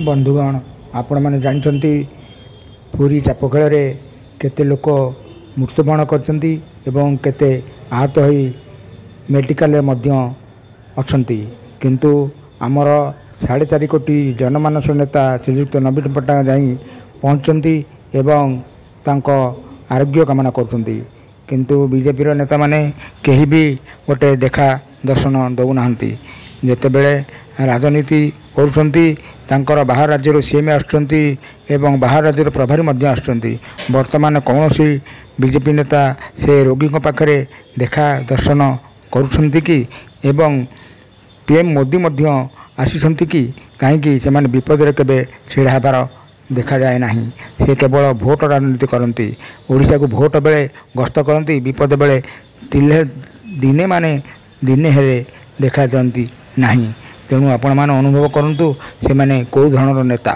बंधुगण आपण मैंने जानते पुरी चाप खेल केते लोक मृत्युवरण करते आहत हो मेडिकल अच्छा किंतु आमर 4.5 कोटी जनमानस नेता श्रीजुक्त नवीन पट्टनायक जाई पहुँचती एवं तांको आरोग्य कामना करछंती किंतु बीजेपी नेता माने कहीं भी गोटे देखा दर्शन दौना जेतेबेले राजनीति करुछंती तांकर बाहर राज्य सीएम आसुछंती एवं बाहर राज्य प्रभारी मध्य आसुछंती वर्तमान कौन सी बीजेपी नेता से रोगी पाखरे देखा दर्शन करुछंती कि एवं पीएम मोदी मध्य आसीछंती कि कहीं से विपद केबे छिड़ा हेबार देखा जाए नहीं। से केवल भोट राजनीति करती ओडिशा को भोट बेले गस्त करती विपद बेले दिने माने दिने हेले देखा जाती नहीं। तेणु आपण मैंने अनुभव करूँ से मैंने कौ धरण नेता।